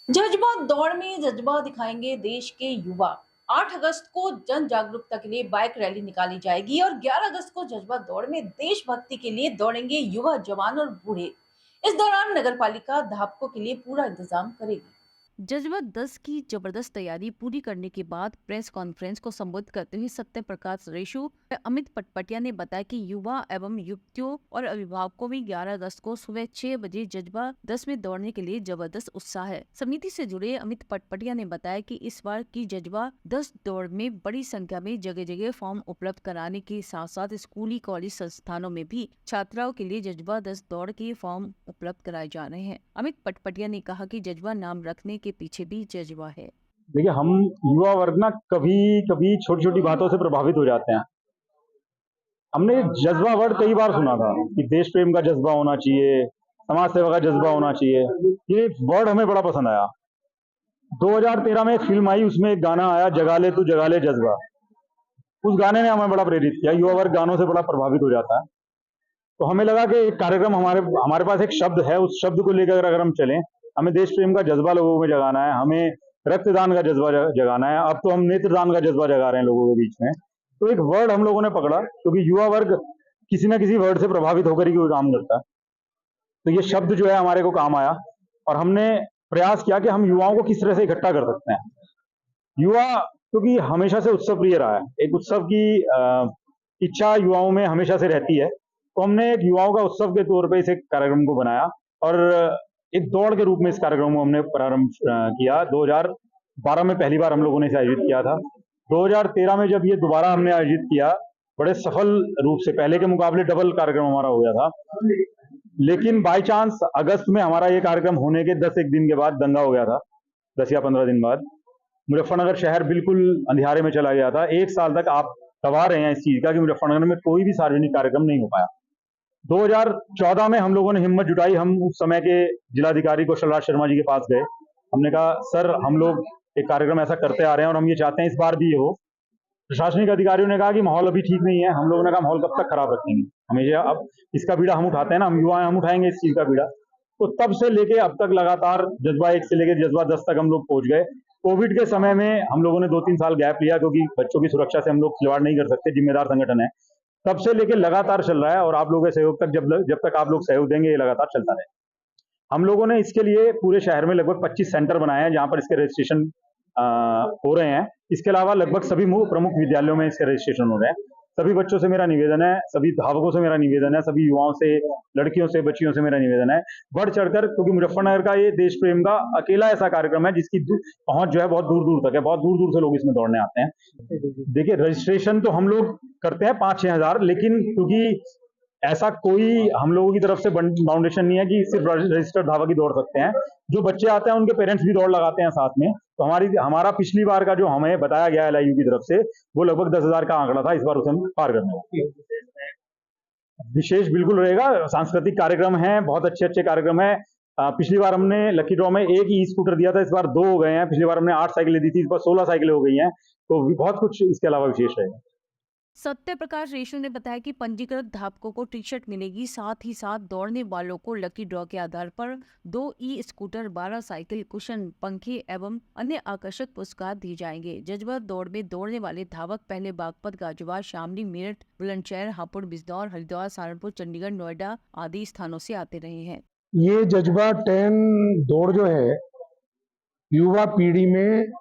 जज्बा दौड़ में जज्बा दिखाएंगे देश के युवा। 8 अगस्त को जन जागरूकता के लिए बाइक रैली निकाली जाएगी और 11 अगस्त को जज्बा दौड़ में देशभक्ति के लिए दौड़ेंगे युवा, जवान और बूढ़े। इस दौरान नगरपालिका धावकों के लिए पूरा इंतजाम करेगी। जज्बा 10 की जबरदस्त तैयारी पूरी करने के बाद प्रेस कॉन्फ्रेंस को संबोधित करते हुए सत्य प्रकाश रेशु व अमित पटपटिया ने बताया कि युवा एवं युवतियों और अभिभावकों में 11 अगस्त को सुबह 6 बजे जज्बा 10 में दौड़ने के लिए जबरदस्त उत्साह है। समिति से जुड़े अमित पटपटिया ने बताया कि इस बार की जज्बा 10 दौड़ में बड़ी संख्या में जगह जगह फॉर्म उपलब्ध कराने के साथ साथ स्कूली कॉलेज संस्थानों में भी छात्राओं के लिए जज्बा 10 दौड़ के फॉर्म उपलब्ध कराए जा रहे हैं। अमित पटपटिया ने कहा कि जज्बा नाम रखने के पीछे भी जज्बा है। देखिए, हम युवा वर्ग ना कभी कभी छोटी छोटी बातों से प्रभावित हो जाते हैं। हमने जज्बा वर्ड कई बार सुना था कि देश प्रेम का जज्बा होना चाहिए, समाज सेवा का जज्बा होना चाहिए। ये वर्ड हमें बड़ा पसंद आया। 2013 में एक फिल्म आई, उसमें एक गाना आया, जगा ले तू जगा ले जज्बा। उस गाने ने हमें बड़ा प्रेरित किया। युवा वर्ग गानों से बड़ा प्रभावित हो जाता है। तो हमें लगा कि एक कार्यक्रम, हमारे हमारे पास एक शब्द है, उस शब्द को लेकर अगर हम चलें, हमें देश प्रेम का जज्बा लोगों में जगाना है, हमें रक्तदान का जज्बा जगाना है। अब तो हम नेत्रदान का जज्बा जगा रहे हैं लोगों के बीच में। तो एक वर्ड हम लोगों ने पकड़ा, क्योंकि युवा वर्ग किसी ना किसी वर्ड से प्रभावित होकर ही कोई काम करता है। तो ये शब्द जो है हमारे को काम आया और हमने प्रयास किया कि हम युवाओं को किस तरह से इकट्ठा कर सकते हैं। युवा क्योंकि हमेशा से उत्सव प्रिय रहा है, एक उत्सव की इच्छा युवाओं में हमेशा से रहती है। तो हमने एक युवाओं का उत्सव के तौर पे इस एक कार्यक्रम को बनाया और एक दौड़ के रूप में इस कार्यक्रम को हमने प्रारंभ किया। 2012 में पहली बार हम लोगों ने इसे आयोजित किया था। 2013 में जब ये दोबारा हमने आयोजित किया, बड़े सफल रूप से, पहले के मुकाबले डबल कार्यक्रम हमारा हो गया था। लेकिन बाय चांस अगस्त में हमारा ये कार्यक्रम होने के 10 एक दिन के बाद दंगा हो गया था। 10 या 15 दिन बाद मुजफ्फरनगर शहर बिल्कुल अंधियारे में चला गया था। 1 साल तक आप गवा रहे हैं इस चीज का कि मुजफ्फरनगर में कोई भी सार्वजनिक कार्यक्रम नहीं हो पाया। 2014 में हम लोगों ने हिम्मत जुटाई। हम उस समय के जिलाधिकारी कौशल राज शर्मा जी के पास गए। हमने कहा, सर, हम लोग एक कार्यक्रम ऐसा करते आ रहे हैं और हम ये चाहते हैं इस बार भी ये हो। प्रशासनिक अधिकारियों ने कहा कि माहौल अभी ठीक नहीं है। हम लोगों ने कहा, माहौल कब तक खराब रखेंगे, हमेशा अब इसका बीड़ा हम उठाते हैं ना, हम युवा हैं, हम उठाएंगे इस चीज का बीड़ा। तो तब से लेके अब तक लगातार जज्बा 1 से लेके जज्बा 10 तक हम लोग पहुंच गए। कोविड के समय में हम लोगों ने 2-3 साल गैप लिया, क्योंकि बच्चों की सुरक्षा से हम लोग खिलवाड़ नहीं कर सकते, जिम्मेदार संगठन है। तब से लेके लगातार चल रहा है और आप लोगों के सहयोग तक, जब तक आप लोग सहयोग देंगे, ये लगातार चलता रहे। हम लोगों ने इसके लिए पूरे शहर में लगभग 25 सेंटर बनाए हैं जहां पर इसके रजिस्ट्रेशन हो रहे हैं। इसके अलावा लगभग सभी प्रमुख विद्यालयों में इसके रजिस्ट्रेशन हो रहे हैं। सभी बच्चों से मेरा निवेदन है, सभी धावकों से मेरा निवेदन है, सभी युवाओं से, लड़कियों से, बच्चियों से मेरा निवेदन है, बढ़ चढ़कर, क्योंकि मुजफ्फरनगर का ये देश प्रेम का अकेला ऐसा कार्यक्रम है जिसकी पहुंच जो है बहुत दूर दूर तक है। बहुत दूर दूर से लोग इसमें दौड़ने आते हैं। देखिए, रजिस्ट्रेशन तो हम लोग करते हैं 5-6 हजार, लेकिन क्योंकि ऐसा कोई हम लोगों की तरफ से बाउंडेशन नहीं है कि सिर्फ रजिस्टर्ड धावक ही दौड़ सकते हैं। जो बच्चे आते हैं उनके पेरेंट्स भी दौड़ लगाते हैं साथ में। तो हमारा पिछली बार का जो हमें बताया गया LIU की तरफ से, वो लगभग 10,000 का आंकड़ा था। इस बार उसे हम पार करने वाले। विशेष बिल्कुल रहेगा। सांस्कृतिक कार्यक्रम है, बहुत अच्छे अच्छे कार्यक्रम है। पिछली बार हमने लकी ड्रॉ में एक ई स्कूटर दिया था, इस बार 2 हो गए हैं। पिछली बार हमने 8 साइकिलें दी थी, इस बार 16 साइकिलें हो गई हैं। तो बहुत कुछ इसके अलावा विशेष रहेगा। सत्य प्रकाश रेशु ने बताया कि पंजीकृत धावकों को टी शर्ट मिलेगी, साथ ही साथ दौड़ने वालों को लकी ड्रॉ के आधार पर 2 ई स्कूटर, 12 साइकिल, कुशन, पंखे एवं अन्य आकर्षक पुरस्कार दिए जाएंगे। जज्बा दौड़ में दौड़ने वाले धावक पहले बागपत, गाजियाबाद, शामली, मेरठ, बुलंदशहर, हापुड़, बिजनौर, हरिद्वार, सहारनपुर, चंडीगढ़, नोएडा आदि स्थानों से आते रहे हैं। ये जज्बा 10 दौड़ जो है, युवा पीढ़ी में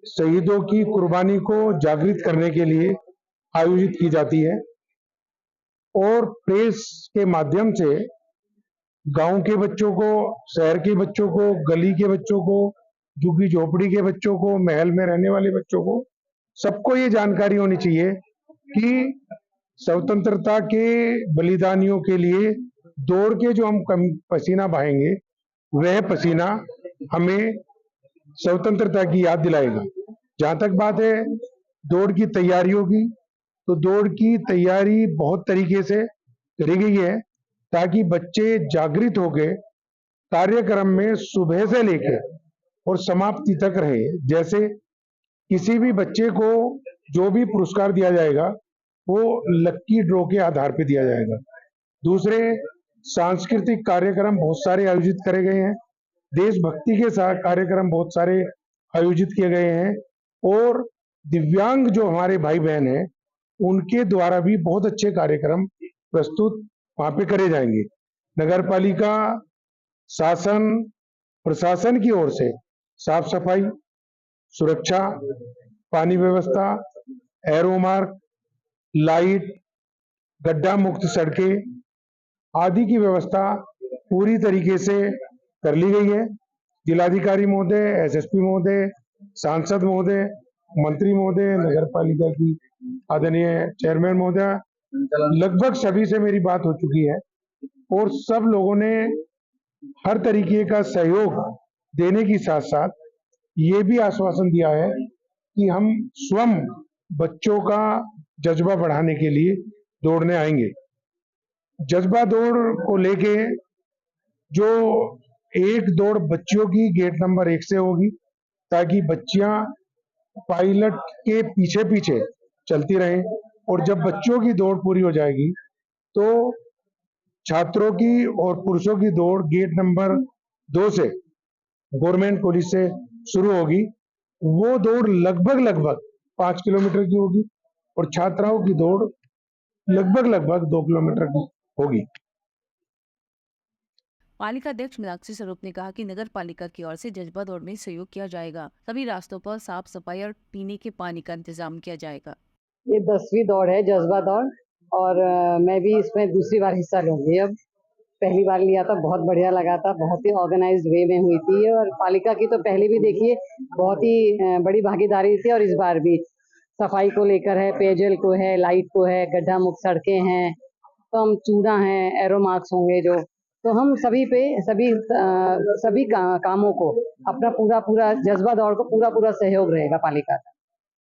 शहीदों की कुर्बानी को जागृत करने के लिए आयोजित की जाती है और प्रेस के माध्यम से गांव के बच्चों को, शहर के बच्चों को, गली के बच्चों को, झुग्गी झोपड़ी के बच्चों को, महल में रहने वाले बच्चों को, सबको ये जानकारी होनी चाहिए कि स्वतंत्रता के बलिदानियों के लिए दौड़ के जो हम पसीना बहाएंगे, वह पसीना हमें स्वतंत्रता की याद दिलाएगा। जहां तक बात है दौड़ की तैयारियों की, तो दौड़ की तैयारी बहुत तरीके से करी गई है ताकि बच्चे जागृत होके कार्यक्रम में सुबह से लेकर और समाप्ति तक रहे। जैसे किसी भी बच्चे को जो भी पुरस्कार दिया जाएगा वो लकी ड्रॉ के आधार पर दिया जाएगा। दूसरे सांस्कृतिक कार्यक्रम बहुत सारे आयोजित करे गए हैं, देशभक्ति के साथ कार्यक्रम बहुत सारे आयोजित किए गए हैं और दिव्यांग जो हमारे भाई बहन हैं उनके द्वारा भी बहुत अच्छे कार्यक्रम प्रस्तुत वहां पे करे जाएंगे। नगर पालिका शासन प्रशासन की ओर से साफ सफाई, सुरक्षा, पानी व्यवस्था, एरो मार्क, लाइट, गड्ढा मुक्त सड़कें आदि की व्यवस्था पूरी तरीके से कर ली गई है। जिलाधिकारी महोदय, एसएसपी महोदय, सांसद महोदय, मंत्री महोदय, नगर पालिका की आदरणीय चेयरमैन महोदय, लगभग सभी से मेरी बात हो चुकी है और सब लोगों ने हर तरीके का सहयोग देने के साथ साथ ये भी आश्वासन दिया है कि हम स्वयं बच्चों का जज्बा बढ़ाने के लिए दौड़ने आएंगे। जज्बा दौड़ को लेके जो एक दौड़ बच्चियों की गेट नंबर 1 से होगी ताकि बच्चियां पायलट के पीछे पीछे चलती रहें और जब बच्चों की दौड़ पूरी हो जाएगी तो छात्रों की और पुरुषों की दौड़ गेट नंबर 2 से गवर्नमेंट कॉलेज से शुरू होगी। वो दौड़ लगभग 5 किलोमीटर की होगी और छात्राओं की दौड़ लगभग 2 किलोमीटर की होगी। पालिका अध्यक्ष मीनाक्षी स्वरूप ने कहा कि नगर पालिका की ओर से जज्बा दौड़ में सहयोग किया जाएगा। सभी रास्तों पर साफ सफाई और पीने के पानी का इंतजाम किया जाएगा। ये 10वीं दौड़ है, जज्बा दौड़, और मैं भी इसमें दूसरी बार हिस्सा लूंगी। अब पहली बार लिया था, बहुत बढ़िया लगा था, बहुत ही ऑर्गेनाइज्ड वे में हुई थी और पालिका की तो पहले भी देखिए बहुत ही बड़ी भागीदारी थी और इस बार भी सफाई को लेकर है, पेयजल को है, लाइट को है, गड्ढा मुक्त सड़कें हैं, तो हम चूड़ा हैं, एरो मार्क्स होंगे जो, तो हम सभी कामों को अपना पूरा जज्बा दौड़ को पूरा सहयोग रहेगा पालिका का।